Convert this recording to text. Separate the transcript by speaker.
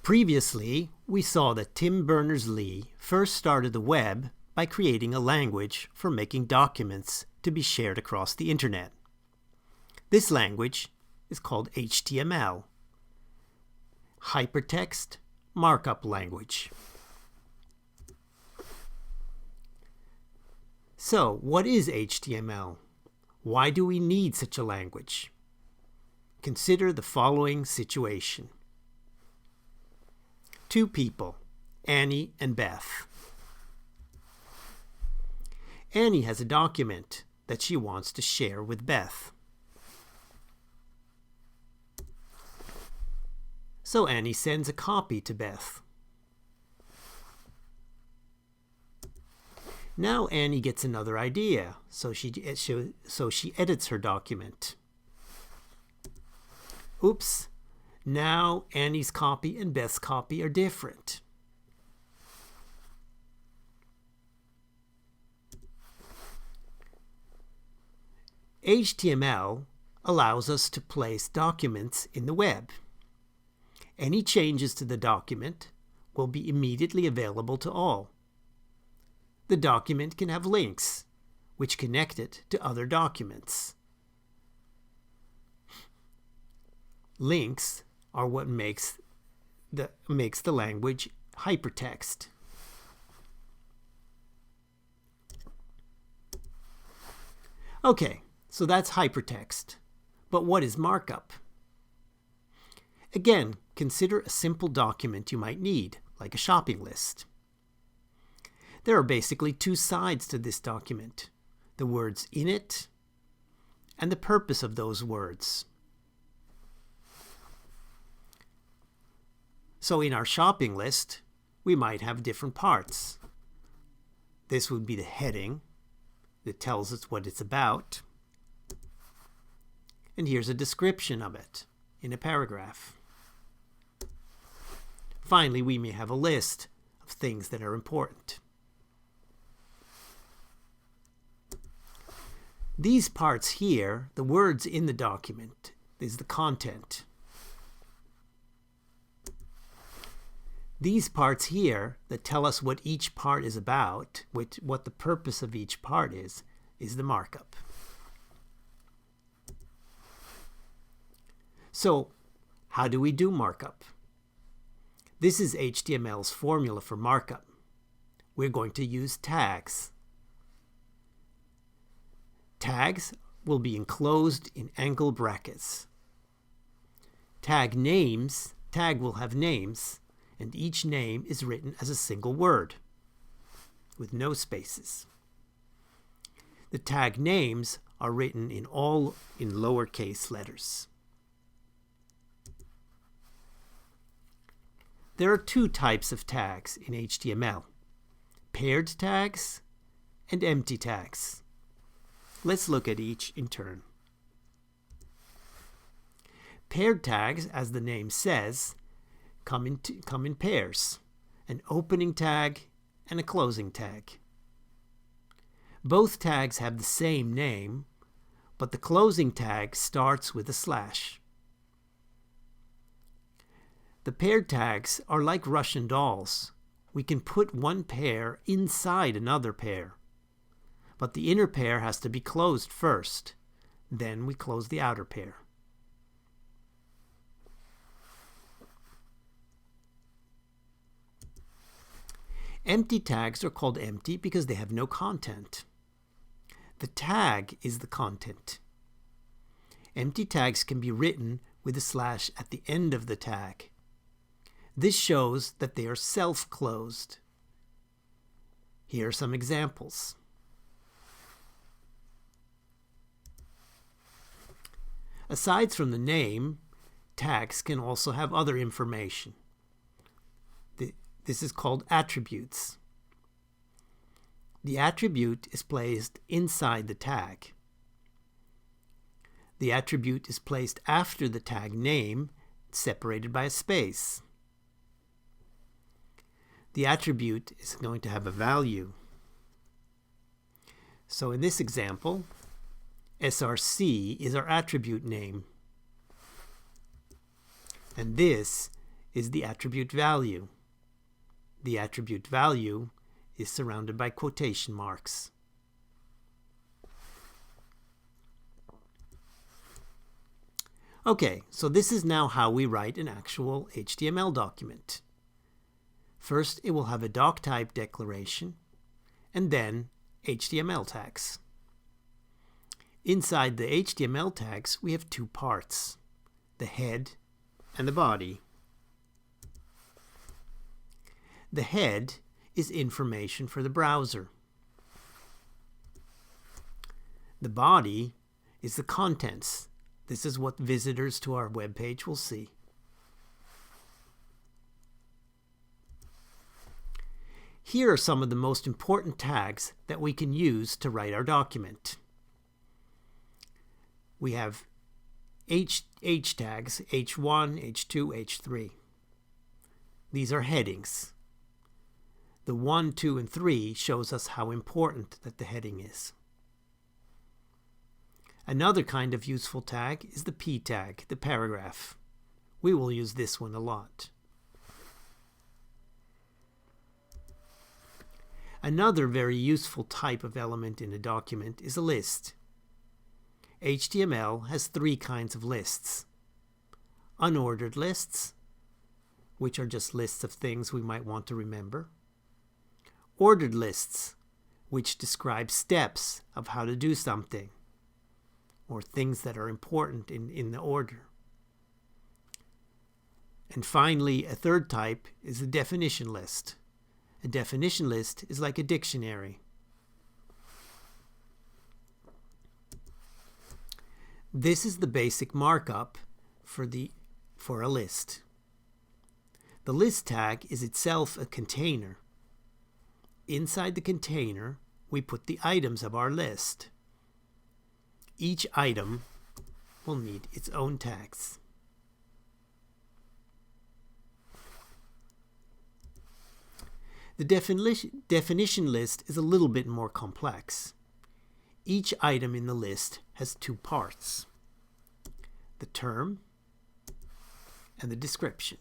Speaker 1: Previously, we saw that Tim Berners-Lee first started the web by creating a language for making documents to be shared across the internet. This language is called HTML, Hypertext Markup Language. So, what is HTML? Why do we need such a language? Consider the following situation. Two people, Annie and Beth. Annie has a document that she wants to share with Beth. So Annie sends a copy to Beth. Now Annie gets another idea, so she edits her document. Oops, now Annie's copy and Beth's copy are different. HTML allows us to place documents in the web. Any changes to the document will be immediately available to all. The document can have links, which connect it to other documents. Links are what makes the language hypertext. Okay, so that's hypertext. But what is markup? Again, consider a simple document you might need, like a shopping list. There are basically two sides to this document, the words in it and the purpose of those words. So in our shopping list, we might have different parts. This would be the heading that tells us what it's about. And here's a description of it in a paragraph. Finally, we may have a list of things that are important. These parts here, the words in the document, is the content. These parts here that tell us what each part is about, what the purpose of each part is the markup. So, how do we do markup? This is HTML's formula for markup. We're going to use tags. Tags will be enclosed in angle brackets. Tag will have names, and each name is written as a single word, with no spaces. The tag names are written in lowercase letters. There are two types of tags in HTML, paired tags and empty tags. Let's look at each in turn. Paired tags, as the name says, come in pairs, an opening tag and a closing tag. Both tags have the same name, but the closing tag starts with a slash. The paired tags are like Russian dolls. We can put one pair inside another pair, but the inner pair has to be closed first. Then we close the outer pair. Empty tags are called empty because they have no content. The tag is the content. Empty tags can be written with a slash at the end of the tag. This shows that they are self-closed. Here are some examples. Aside from the name, tags can also have other information. This is called attributes. The attribute is placed inside the tag. The attribute is placed after the tag name, separated by a space. The attribute is going to have a value. So in this example, SRC is our attribute name. And this is the attribute value. The attribute value is surrounded by quotation marks. Okay, so this is now how we write an actual HTML document. First, it will have a doc type declaration, and then HTML tags. Inside the HTML tags, we have two parts, the head and the body. The head is information for the browser. The body is the contents. This is what visitors to our web page will see. Here are some of the most important tags that we can use to write our document. We have H tags, H1, H2, H3. These are headings. The 1, 2, and 3 shows us how important that the heading is. Another kind of useful tag is the P tag, the paragraph. We will use this one a lot. Another very useful type of element in a document is a list. HTML has three kinds of lists. Unordered lists, which are just lists of things we might want to remember. Ordered lists, which describe steps of how to do something, or things that are important in the order. And finally, a third type is a definition list. A definition list is like a dictionary. This is the basic markup for a list. The list tag is itself a container. Inside the container, we put the items of our list. Each item will need its own tags. The definition list is a little bit more complex. Each item in the list has two parts, the term and the description.